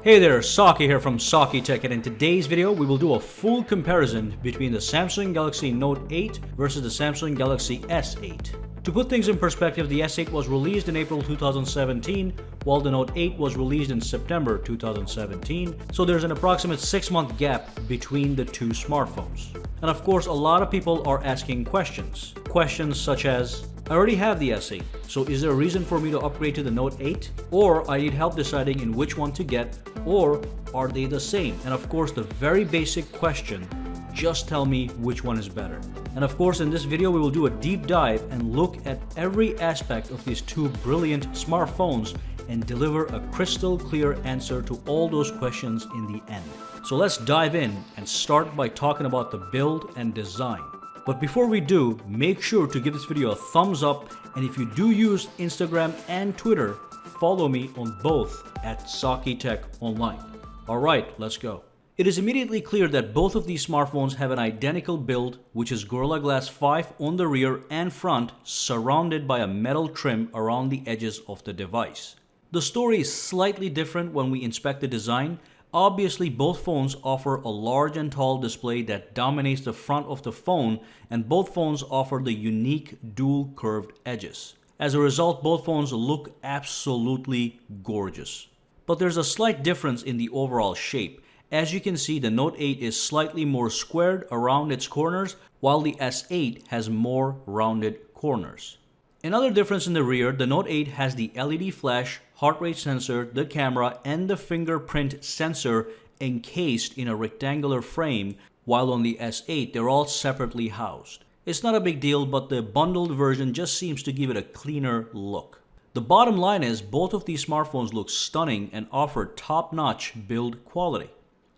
Hey there, Saki here from Saki Tech, and in today's video we will do a full comparison between the Samsung Galaxy Note 8 versus the Samsung Galaxy S8. To put things in perspective, the S8 was released in April 2017, while the Note 8 was released in September 2017, so there's an approximate 6-month gap between the two smartphones. And of course, a lot of people are asking questions. Questions such as, I already have the S8, so is there a reason for me to upgrade to the Note 8? Or I need help deciding in which one to get, or are they the same? And of course, the very basic question, just tell me which one is better. And of course, in this video we will do a deep dive and look at every aspect of these two brilliant smartphones and deliver a crystal clear answer to all those questions in the end. So let's dive in and start by talking about the build and design. But before we do, make sure to give this video a thumbs up, and if you do use Instagram and Twitter, follow me on both at Saki Tech Online. Alright, let's go. It is immediately clear that both of these smartphones have an identical build, which is Gorilla Glass 5 on the rear and front, surrounded by a metal trim around the edges of the device. The story is slightly different when we inspect the design. Obviously, both phones offer a large and tall display that dominates the front of the phone, and both phones offer the unique dual curved edges. As a result, both phones look absolutely gorgeous. But there's a slight difference in the overall shape. As you can see, the Note 8 is slightly more squared around its corners, while the S8 has more rounded corners. Another difference in the rear, the Note 8 has the LED flash, heart rate sensor, the camera, and the fingerprint sensor encased in a rectangular frame, while on the S8 they're all separately housed. It's not a big deal, but the bundled version just seems to give it a cleaner look. The bottom line is both of these smartphones look stunning and offer top-notch build quality.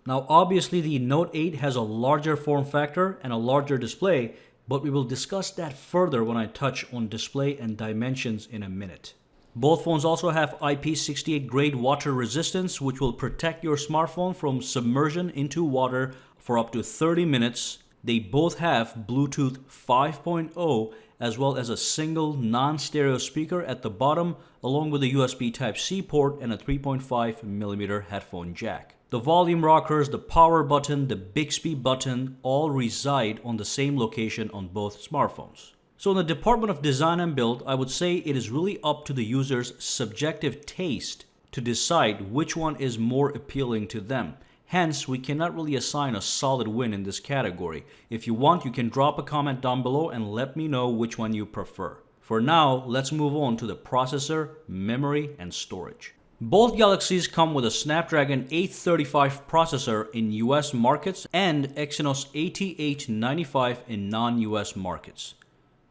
Now obviously the Note 8 has a larger form factor and a larger display, but we will discuss that further when I touch on display and dimensions in a minute. Both phones also have IP68 grade water resistance, which will protect your smartphone from submersion into water for up to 30 minutes. They both have Bluetooth 5.0 as well as a single non-stereo speaker at the bottom, along with a USB Type-C port and a 3.5mm headphone jack. The volume rockers, the power button, the Bixby button all reside on the same location on both smartphones. So in the department of design and build, I would say it is really up to the user's subjective taste to decide which one is more appealing to them. Hence, we cannot really assign a solid win in this category. If you want, you can drop a comment down below and let me know which one you prefer. For now, let's move on to the processor, memory, and storage. Both Galaxies come with a Snapdragon 835 processor in US markets and Exynos 8895 in non-US markets.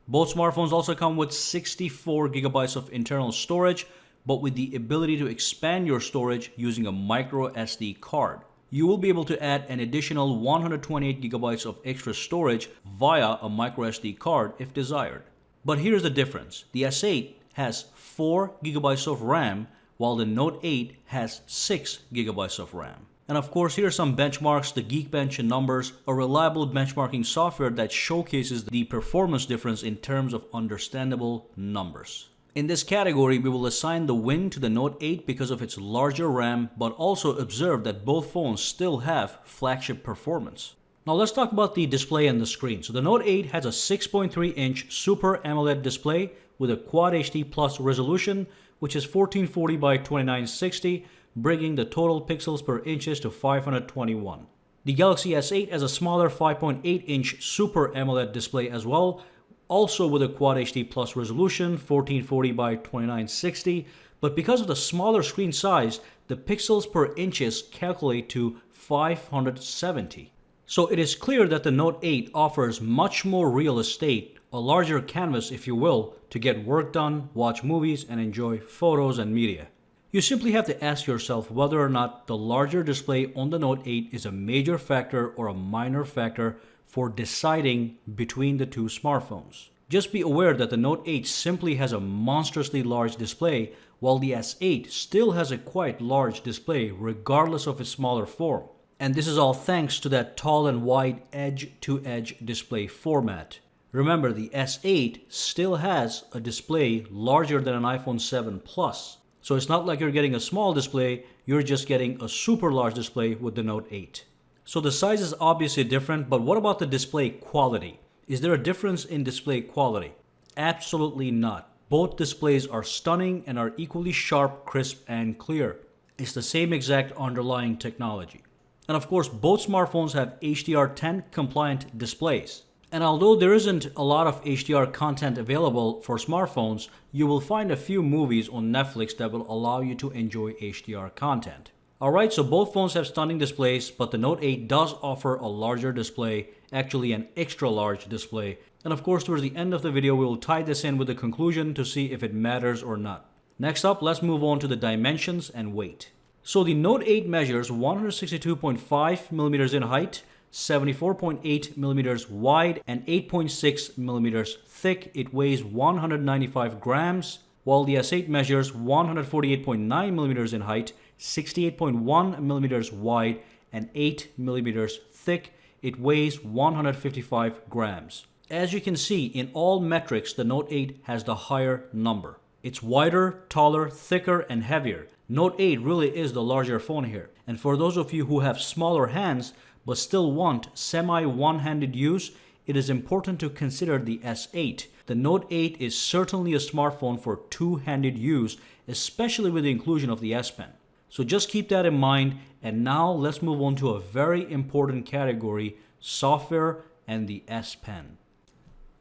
Both smartphones also come with 64GB of internal storage, but with the ability to expand your storage using a micro SD card. You will be able to add an additional 128GB of extra storage via a micro SD card if desired. But here's the difference. The S8 has 4GB of RAM, while the Note 8 has 6GB of RAM. And of course, here are some benchmarks, the Geekbench numbers, a reliable benchmarking software that showcases the performance difference in terms of understandable numbers. In this category, we will assign the win to the Note 8 because of its larger RAM, but also observe that both phones still have flagship performance. Now let's talk about the display and the screen. So the Note 8 has a 6.3-inch Super AMOLED display with a Quad HD Plus resolution, which is 1440 by 2960, bringing the total pixels per inches to 521. The Galaxy S8 has a smaller 5.8-inch Super AMOLED display as well, also with a Quad HD Plus resolution, 1440 by 2960, but because of the smaller screen size, the pixels per inches calculate to 570. So it is clear that the Note 8 offers much more real estate, a larger canvas if you will, to get work done, watch movies, and enjoy photos and media. You simply have to ask yourself whether or not the larger display on the Note 8 is a major factor or a minor factor for deciding between the two smartphones. Just be aware that the Note 8 simply has a monstrously large display, while the S8 still has a quite large display regardless of its smaller form. And this is all thanks to that tall and wide edge-to-edge display format. Remember, the S8 still has a display larger than an iPhone 7 Plus. So it's not like you're getting a small display, you're just getting a super large display with the Note 8. So the size is obviously different, but what about the display quality? Is there a difference in display quality? Absolutely not. Both displays are stunning and are equally sharp, crisp, and clear. It's the same exact underlying technology. And of course, both smartphones have HDR10 compliant displays. And although there isn't a lot of HDR content available for smartphones, you will find a few movies on Netflix that will allow you to enjoy HDR content. Alright, so both phones have stunning displays, but the Note 8 does offer a larger display, actually an extra large display. And of course, towards the end of the video, we will tie this in with the conclusion to see if it matters or not. Next up, let's move on to the dimensions and weight. So the Note 8 measures 162.5 millimeters in height, 74.8 millimeters wide, and 8.6 millimeters thick. It weighs 195 grams, while the S8 measures 148.9 millimeters in height, 68.1 millimeters wide, and 8 millimeters thick. It weighs 155 grams. As you can see, in all metrics, the Note 8 has the higher number. It's wider, taller, thicker, and heavier. Note 8 really is the larger phone here. And for those of you who have smaller hands but still want semi-one-handed use, it is important to consider the S8. The Note 8 is certainly a smartphone for two-handed use, especially with the inclusion of the S Pen. So just keep that in mind, and now let's move on to a very important category, software and the S Pen.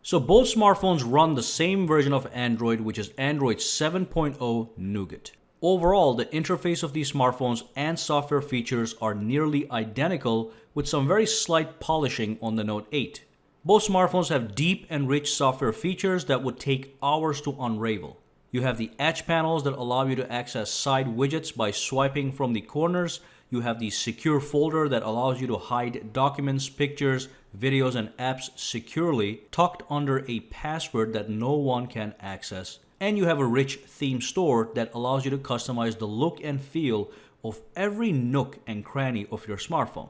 So both smartphones run the same version of Android, which is Android 7.0 Nougat. Overall, the interface of these smartphones and software features are nearly identical, with some very slight polishing on the Note 8. Both smartphones have deep and rich software features that would take hours to unravel. You have the edge panels that allow you to access side widgets by swiping from the corners. You have the secure folder that allows you to hide documents, pictures, videos, and apps securely, tucked under a password that no one can access. And you have a rich theme store that allows you to customize the look and feel of every nook and cranny of your smartphone.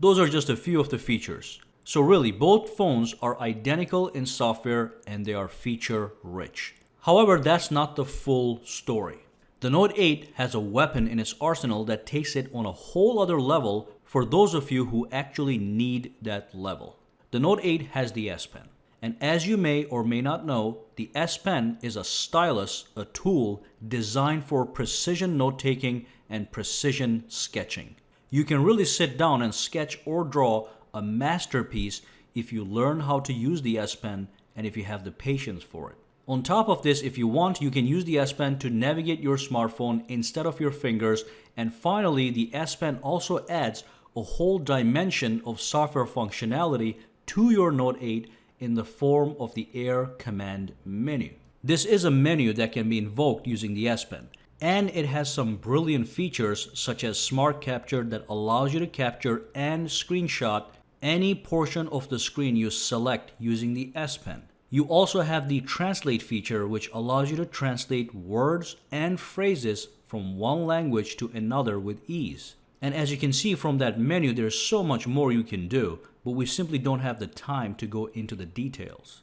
Those are just a few of the features. So really, both phones are identical in software and they are feature rich. However, that's not the full story. The Note 8 has a weapon in its arsenal that takes it on a whole other level for those of you who actually need that level. The Note 8 has the S Pen. And as you may or may not know, the S Pen is a stylus, a tool designed for precision note-taking and precision sketching. You can really sit down and sketch or draw a masterpiece if you learn how to use the S Pen and if you have the patience for it. On top of this, if you want, you can use the S Pen to navigate your smartphone instead of your fingers. And finally, the S Pen also adds a whole dimension of software functionality to your Note 8 in the form of the Air Command menu. This is a menu that can be invoked using the S Pen. And it has some brilliant features such as Smart Capture that allows you to capture and screenshot any portion of the screen you select using the S Pen. You also have the Translate feature, which allows you to translate words and phrases from one language to another with ease. And as you can see from that menu, there's so much more you can do, but we simply don't have the time to go into the details.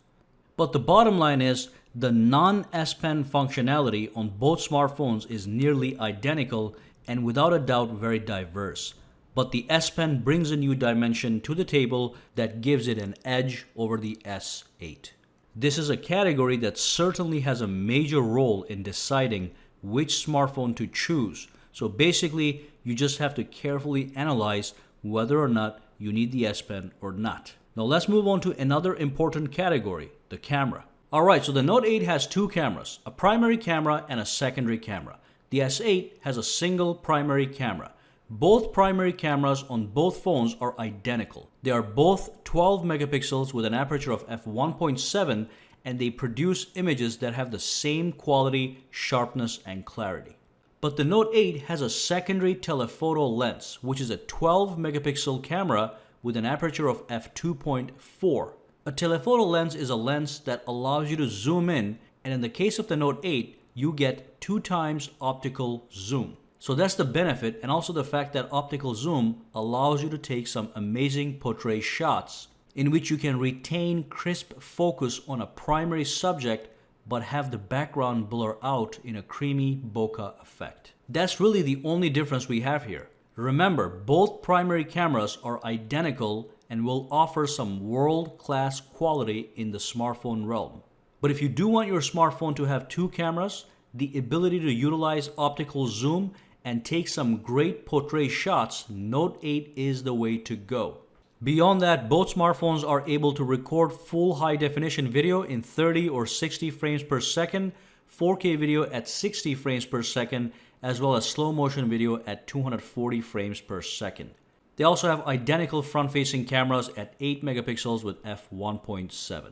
But the bottom line is, the non-S Pen functionality on both smartphones is nearly identical and without a doubt very diverse. But the S Pen brings a new dimension to the table that gives it an edge over the S8. This is a category that certainly has a major role in deciding which smartphone to choose. So basically, you just have to carefully analyze whether or not you need the S Pen or not. Now let's move on to another important category, the camera. Alright, so the Note 8 has two cameras, a primary camera and a secondary camera. The S8 has a single primary camera. Both primary cameras on both phones are identical. They are both 12 megapixels with an aperture of f1.7, and they produce images that have the same quality, sharpness, and clarity. But the Note 8 has a secondary telephoto lens, which is a 12 megapixel camera with an aperture of f2.4. A telephoto lens is a lens that allows you to zoom in, and in the case of the Note 8, you get 2 times optical zoom. So that's the benefit, and also the fact that optical zoom allows you to take some amazing portrait shots in which you can retain crisp focus on a primary subject but have the background blur out in a creamy bokeh effect. That's really the only difference we have here. Remember, both primary cameras are identical and will offer some world-class quality in the smartphone realm. But if you do want your smartphone to have two cameras, the ability to utilize optical zoom and take some great portrait shots, Note 8 is the way to go. Beyond that, both smartphones are able to record full high-definition video in 30 or 60 frames per second, 4K video at 60 frames per second, as well as slow-motion video at 240 frames per second. They also have identical front-facing cameras at 8 megapixels with f1.7.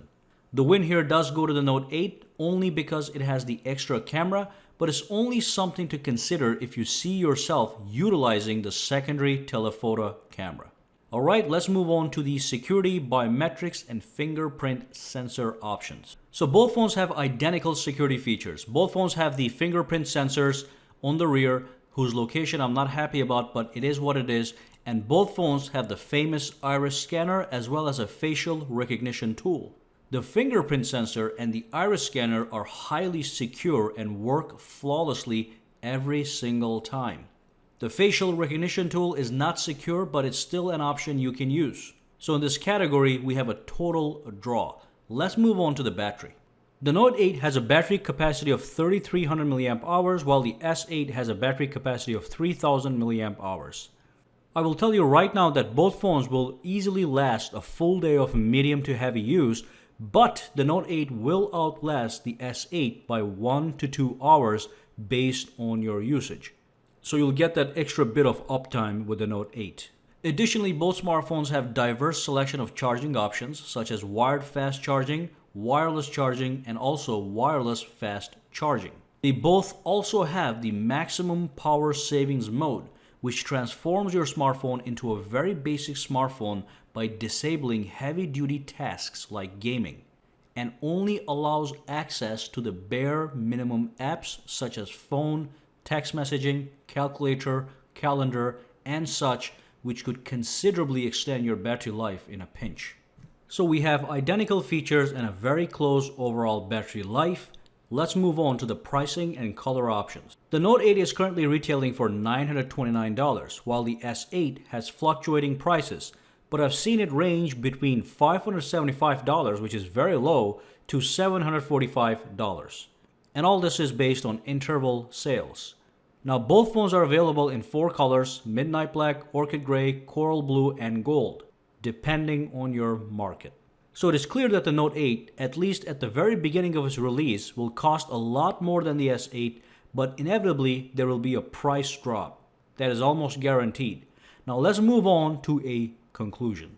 The win here does go to the Note 8 only because it has the extra camera, but it's only something to consider if you see yourself utilizing the secondary telephoto camera. Alright, let's move on to the security, biometrics, and fingerprint sensor options. So both phones have identical security features. Both phones have the fingerprint sensors on the rear, whose location I'm not happy about, but it is what it is. And both phones have the famous iris scanner as well as a facial recognition tool. The fingerprint sensor and the iris scanner are highly secure and work flawlessly every single time. The facial recognition tool is not secure, but it's still an option you can use. So in this category, we have a total draw. Let's move on to the battery. The Note 8 has a battery capacity of 3300 mAh, while the S8 has a battery capacity of 3000 mAh. I will tell you right now that both phones will easily last a full day of medium to heavy use, but the Note 8 will outlast the S8 by 1 to 2 hours based on your usage. So you'll get that extra bit of uptime with the Note 8. Additionally, both smartphones have diverse selection of charging options such as wired fast charging, wireless charging, and also wireless fast charging. They both also have the maximum power savings mode, which transforms your smartphone into a very basic smartphone by disabling heavy-duty tasks like gaming, and only allows access to the bare minimum apps such as phone, text messaging, calculator, calendar, and such, which could considerably extend your battery life in a pinch. So we have identical features and a very close overall battery life. Let's move on to the pricing and color options. The Note 8 is currently retailing for $929, while the S8 has fluctuating prices, but I've seen it range between $575, which is very low, to $745. And all this is based on interval sales. Now both phones are available in 4 colors: midnight black, orchid gray, coral blue, and gold, depending on your market. So it is clear that the Note 8, at least at the very beginning of its release, will cost a lot more than the S8, but inevitably there will be a price drop. That is almost guaranteed. Now let's move on to a conclusion.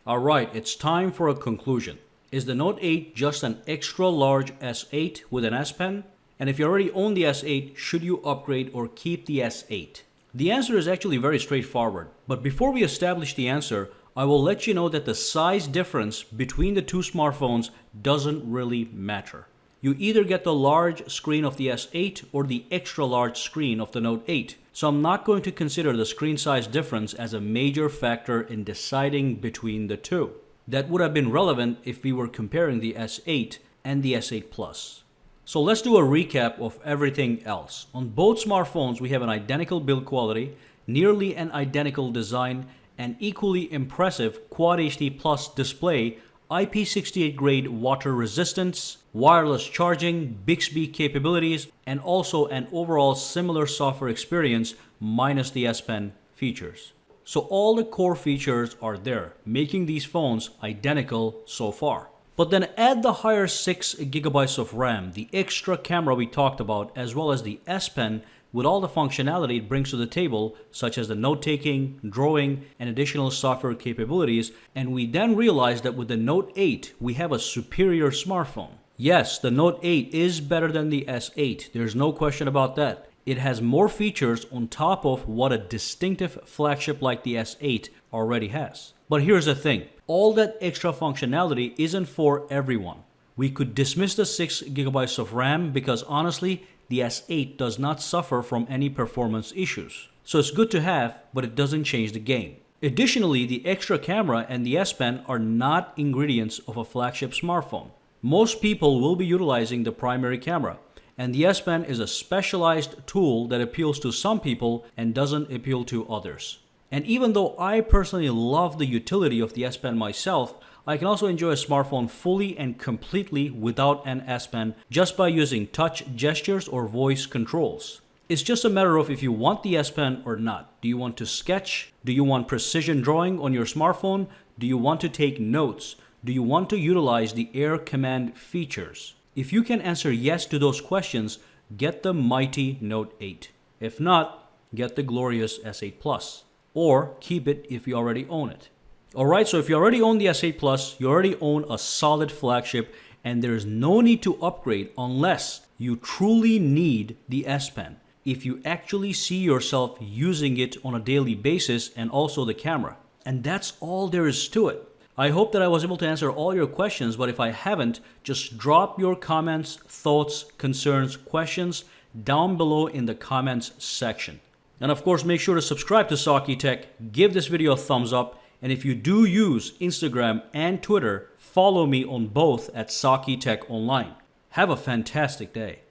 Alright, it's time for a conclusion. Is the Note 8 just an extra large S8 with an S Pen? And if you already own the S8, should you upgrade or keep the S8? The answer is actually very straightforward, but before we establish the answer, I will let you know that the size difference between the two smartphones doesn't really matter. You either get the large screen of the S8 or the extra large screen of the Note 8. So I'm not going to consider the screen size difference as a major factor in deciding between the two. That would have been relevant if we were comparing the S8 and the S8 Plus. So let's do a recap of everything else. On both smartphones, we have an identical build quality, nearly an identical design, an equally impressive Quad HD Plus display, IP68 grade water resistance, wireless charging, Bixby capabilities, and also an overall similar software experience minus the S Pen features. So all the core features are there, making these phones identical so far. But then add the higher 6 GB of RAM, the extra camera we talked about, as well as the S Pen with all the functionality it brings to the table, such as the note-taking, drawing, and additional software capabilities, and we then realize that with the Note 8, we have a superior smartphone. Yes, the Note 8 is better than the S8, there's no question about that. It has more features on top of what a distinctive flagship like the S8 already has. But here's the thing, all that extra functionality isn't for everyone. We could dismiss the 6 GB of RAM because honestly, the S8 does not suffer from any performance issues. So it's good to have, but it doesn't change the game. Additionally, the extra camera and the S Pen are not ingredients of a flagship smartphone. Most people will be utilizing the primary camera, and the S Pen is a specialized tool that appeals to some people and doesn't appeal to others. And even though I personally love the utility of the S Pen myself, I can also enjoy a smartphone fully and completely without an S Pen just by using touch gestures or voice controls. It's just a matter of if you want the S Pen or not. Do you want to sketch? Do you want precision drawing on your smartphone? Do you want to take notes? Do you want to utilize the Air Command features? If you can answer yes to those questions, get the mighty Note 8. If not, get the glorious S8 Plus. Or keep it if you already own it. Alright, so if you already own the S8 Plus, you already own a solid flagship, and there's no need to upgrade unless you truly need the S Pen. If you actually see yourself using it on a daily basis and also the camera. And that's all there is to it. I hope that I was able to answer all your questions, but if I haven't, just drop your comments, thoughts, concerns, questions down below in the comments section. And of course, make sure to subscribe to Saki Tech, give this video a thumbs up, and if you do use Instagram and Twitter, follow me on both at Saki Tech Online. Have a fantastic day.